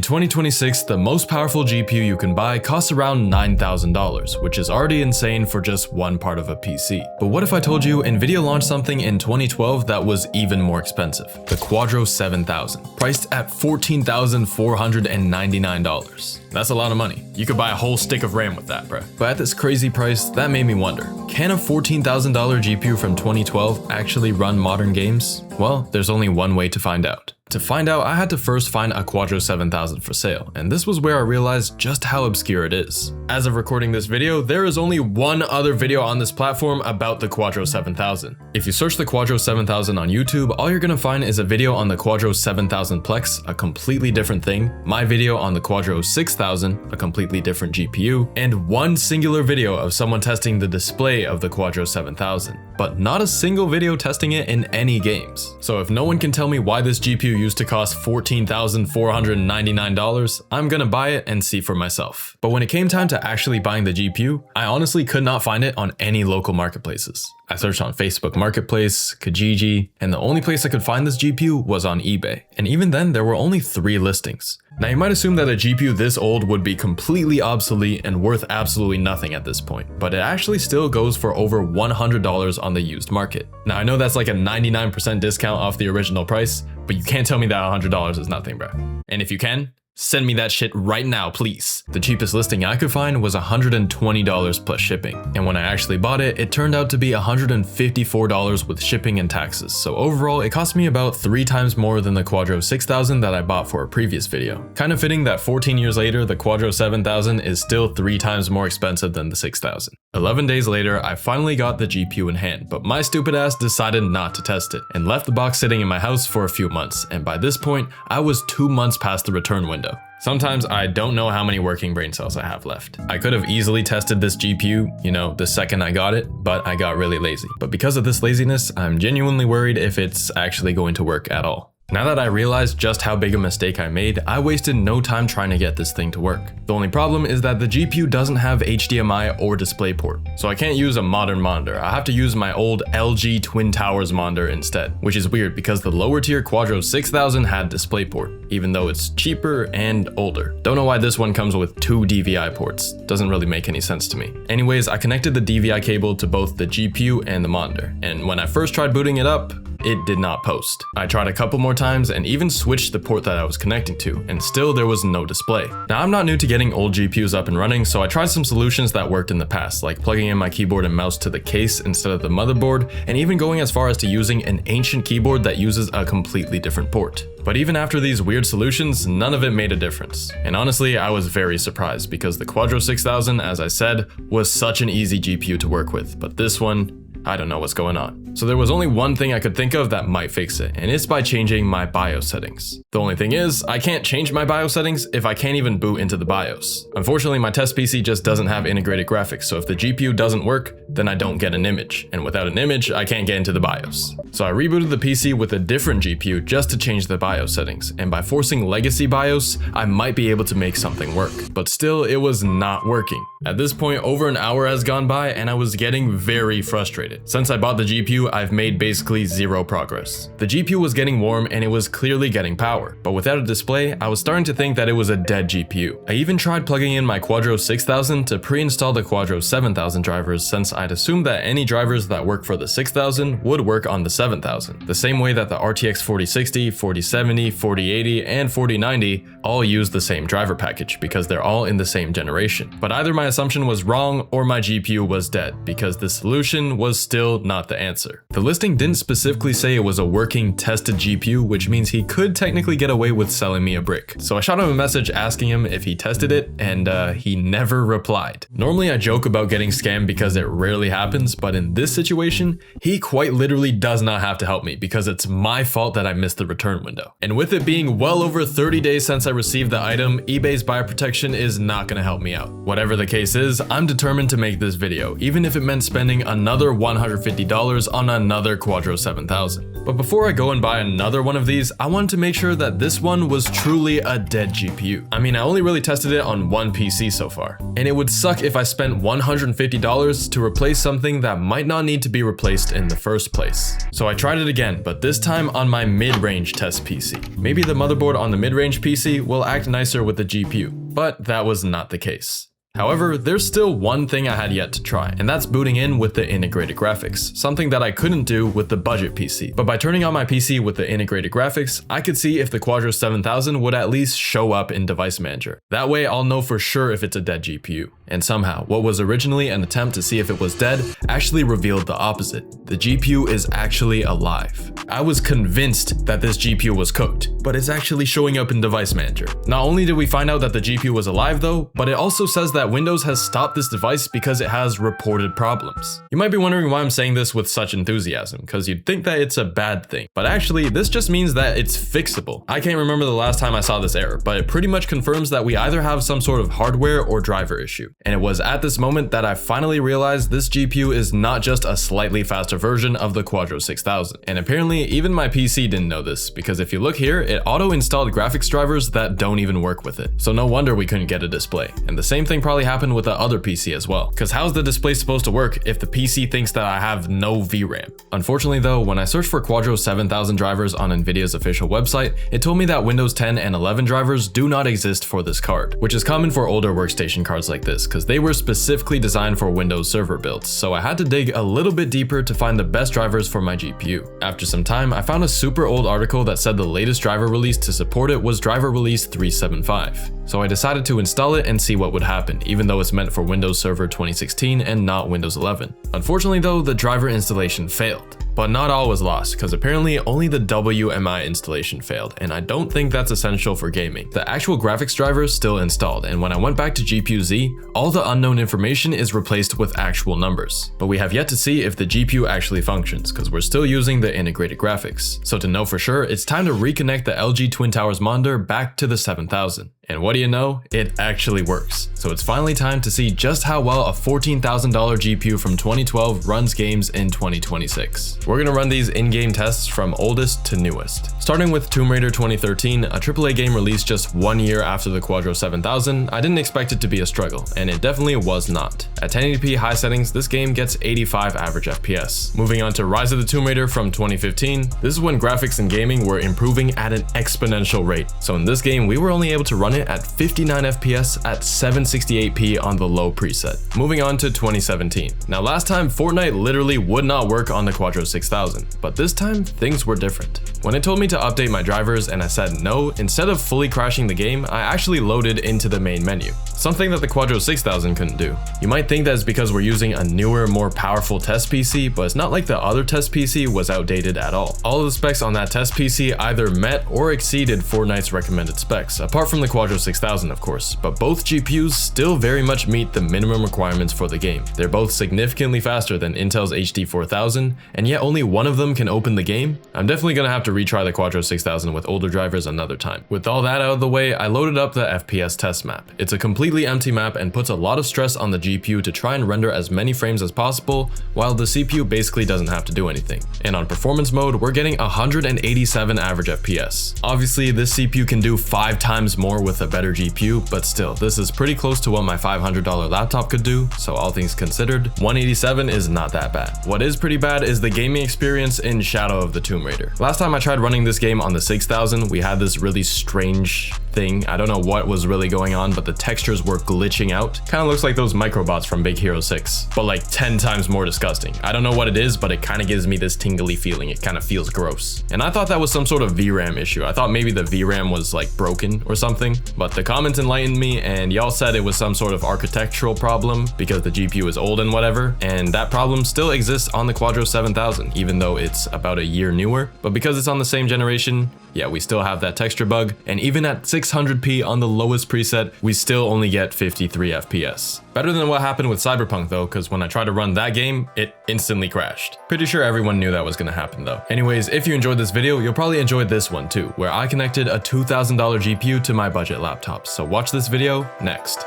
In 2026, the most powerful GPU you can buy costs around $9,000, which is already insane for just one part of a PC. But what if I told you NVIDIA launched something in 2012 that was even more expensive? The Quadro 7000, priced at $14,499. That's a lot of money. You could buy a whole stick of RAM with that, bruh. But at this crazy price, that made me wonder, can a $14,000 GPU from 2012 actually run modern games? Well, there's only one way to find out. To find out, I had to first find a Quadro 7000 for sale, and this was where I realized just how obscure it is. As of recording this video, there is only one other video on this platform about the Quadro 7000. If you search the Quadro 7000 on YouTube, all you're gonna find is a video on the Quadro 7000 Plex, a completely different thing, my video on the Quadro 6000, a completely different GPU, and one singular video of someone testing the display of the Quadro 7000, but not a single video testing it in any games. So if no one can tell me why this GPU used to cost $14,499, I'm gonna buy it and see for myself. But when it came time to actually buying the GPU, I honestly could not find it on any local marketplaces. I searched on Facebook Marketplace, Kijiji, and the only place I could find this GPU was on eBay. And even then, there were only 3 listings. Now you might assume that a GPU this old would be completely obsolete and worth absolutely nothing at this point, but it actually still goes for over $100 on the used market. Now I know that's like a 99% discount off the original price, but you can't tell me that $100 is nothing, bro. And if you can, send me that shit right now, please. The cheapest listing I could find was $120 plus shipping. And when I actually bought it, it turned out to be $154 with shipping and taxes. So overall, it cost me about 3 times more than the Quadro 6000 that I bought for a previous video. Kind of fitting that 14 years later, the Quadro 7000 is still 3 times more expensive than the 6000. 11 days later, I finally got the GPU in hand, but my stupid ass decided not to test it and left the box sitting in my house for a few months. And by this point, I was 2 months past the return window. Sometimes I don't know how many working brain cells I have left. I could have easily tested this GPU, the second I got it, but I got really lazy. But because of this laziness, I'm genuinely worried if it's actually going to work at all. Now that I realized just how big a mistake I made, I wasted no time trying to get this thing to work. The only problem is that the GPU doesn't have HDMI or DisplayPort, so I can't use a modern monitor. I have to use my old LG Twin Towers monitor instead, which is weird because the lower tier Quadro 6000 had DisplayPort, even though it's cheaper and older. Don't know why this one comes with 2 DVI ports. Doesn't really make any sense to me. Anyways, I connected the DVI cable to both the GPU and the monitor, and when I first tried booting it up, it did not post. I tried a couple more times and even switched the port that I was connecting to, and still there was no display. Now I'm not new to getting old GPUs up and running, so I tried some solutions that worked in the past, like plugging in my keyboard and mouse to the case instead of the motherboard, and even going as far as to using an ancient keyboard that uses a completely different port. But even after these weird solutions, none of it made a difference. And honestly, I was very surprised because the Quadro 6000, as I said, was such an easy GPU to work with, but this one, I don't know what's going on. So there was only one thing I could think of that might fix it, and it's by changing my BIOS settings. The only thing is, I can't change my BIOS settings if I can't even boot into the BIOS. Unfortunately, my test PC just doesn't have integrated graphics, so if the GPU doesn't work, then I don't get an image, and without an image, I can't get into the BIOS. So I rebooted the PC with a different GPU just to change the BIOS settings, and by forcing legacy BIOS, I might be able to make something work. But still, it was not working. At this point, over an hour has gone by, and I was getting very frustrated. Since I bought the GPU, I've made basically 0 progress. The GPU was getting warm and it was clearly getting power, but without a display, I was starting to think that it was a dead GPU. I even tried plugging in my Quadro 6000 to pre-install the Quadro 7000 drivers, since I'd assumed that any drivers that work for the 6000 would work on the 7000, the same way that the RTX 4060, 4070, 4080, and 4090 all use the same driver package because they're all in the same generation. But either my assumption was wrong or my GPU was dead, because the solution was still not the answer. The listing didn't specifically say it was a working tested GPU, which means he could technically get away with selling me a brick. So I shot him a message asking him if he tested it, and he never replied. Normally I joke about getting scammed because it rarely happens, but in this situation, he quite literally does not have to help me because it's my fault that I missed the return window. And with it being well over 30 days since I received the item, eBay's buyer protection is not gonna help me out. Whatever the case is, I'm determined to make this video, even if it meant spending another $100 $150 on another Quadro 7000. But before I go and buy another one of these, I wanted to make sure that this one was truly a dead GPU. I mean, I only really tested it on one PC so far, and it would suck if I spent $150 to replace something that might not need to be replaced in the first place. So I tried it again, but this time on my mid-range test PC. Maybe the motherboard on the mid-range PC will act nicer with the GPU, but that was not the case. However, there's still one thing I had yet to try, and that's booting in with the integrated graphics, something that I couldn't do with the budget PC. But by turning on my PC with the integrated graphics, I could see if the Quadro 7000 would at least show up in Device Manager. That way I'll know for sure if it's a dead GPU. And somehow, what was originally an attempt to see if it was dead actually revealed the opposite. The GPU is actually alive. I was convinced that this GPU was cooked, but it's actually showing up in Device Manager. Not only did we find out that the GPU was alive though, but it also says that Windows has stopped this device because it has reported problems. You might be wondering why I'm saying this with such enthusiasm, because you'd think that it's a bad thing, but actually this just means that it's fixable. I can't remember the last time I saw this error, but it pretty much confirms that we either have some sort of hardware or driver issue. And it was at this moment that I finally realized this GPU is not just a slightly faster version of the Quadro 6000. And apparently even my PC didn't know this, because if you look here, it auto-installed graphics drivers that don't even work with it. So no wonder we couldn't get a display. And the same thing probably happened with the other PC as well, because how's the display supposed to work if the PC thinks that I have no VRAM? Unfortunately though, when I searched for Quadro 7000 drivers on NVIDIA's official website, it told me that Windows 10 and 11 drivers do not exist for this card, which is common for older workstation cards like this, because they were specifically designed for Windows Server builds, so I had to dig a little bit deeper to find the best drivers for my GPU. After some time, I found a super old article that said the latest driver release to support it was driver release 375. So I decided to install it and see what would happen, even though it's meant for Windows Server 2016 and not Windows 11. Unfortunately though, the driver installation failed. But not all was lost, because apparently only the WMI installation failed, and I don't think that's essential for gaming. The actual graphics driver is still installed, and when I went back to GPU-Z, all the unknown information is replaced with actual numbers. But we have yet to see if the GPU actually functions, because we're still using the integrated graphics. So to know for sure, it's time to reconnect the LG Twin Towers monitor back to the 7000. And what do you know? It actually works. So it's finally time to see just how well a $14,000 GPU from 2012 runs games in 2026. We're gonna run these in-game tests from oldest to newest. Starting with Tomb Raider 2013, a AAA game released just 1 year after the Quadro 7000, I didn't expect it to be a struggle, and it definitely was not. At 1080p high settings, this game gets 85 average FPS. Moving on to Rise of the Tomb Raider from 2015, this is when graphics and gaming were improving at an exponential rate. So in this game, we were only able to run it at 59 FPS at 768p on the low preset. Moving on to 2017. Now last time, Fortnite literally would not work on the Quadro 6000, but this time things were different. When it told me to update my drivers and I said no, instead of fully crashing the game, I actually loaded into the main menu, something that the Quadro 6000 couldn't do. You might think that it's because we're using a newer, more powerful test PC, but it's not like the other test PC was outdated at all. All of the specs on that test PC either met or exceeded Fortnite's recommended specs, apart from the Quadro 6000 of course, but both GPUs still very much meet the minimum requirements for the game. They're both significantly faster than Intel's HD 4000, and yet only one of them can open the game. I'm definitely gonna have to retry the Quadro 6000 with older drivers another time. With all that out of the way, I loaded up the FPS test map. It's a completely empty map and puts a lot of stress on the GPU to try and render as many frames as possible, while the CPU basically doesn't have to do anything. And on performance mode, we're getting 187 average FPS. Obviously, this CPU can do 5 times more with a better GPU, but still, this is pretty close to what my $500 laptop could do, so all things considered, 187 is not that bad. What is pretty bad is the gaming experience in Shadow of the Tomb Raider. Last time I tried running this game on the 6000, we had this really strange thing. I don't know what was really going on, but the textures were glitching out. Kind of looks like those microbots from Big Hero 6, but like 10 times more disgusting. I don't know what it is, but it kind of gives me this tingly feeling. It kind of feels gross. And I thought that was some sort of VRAM issue. I thought maybe the VRAM was like broken or something, but the comments enlightened me and y'all said it was some sort of architectural problem because the GPU is old and whatever, and that problem still exists on the Quadro 7000, even though it's about a year newer. But because it's on the same generation, yeah, we still have that texture bug, and even at 600p on the lowest preset, we still only get 53 FPS. Better than what happened with Cyberpunk though, because when I tried to run that game, it instantly crashed. Pretty sure everyone knew that was gonna happen though. Anyways, if you enjoyed this video, you'll probably enjoy this one too, where I connected a $2,000 GPU to my budget laptop. So watch this video next.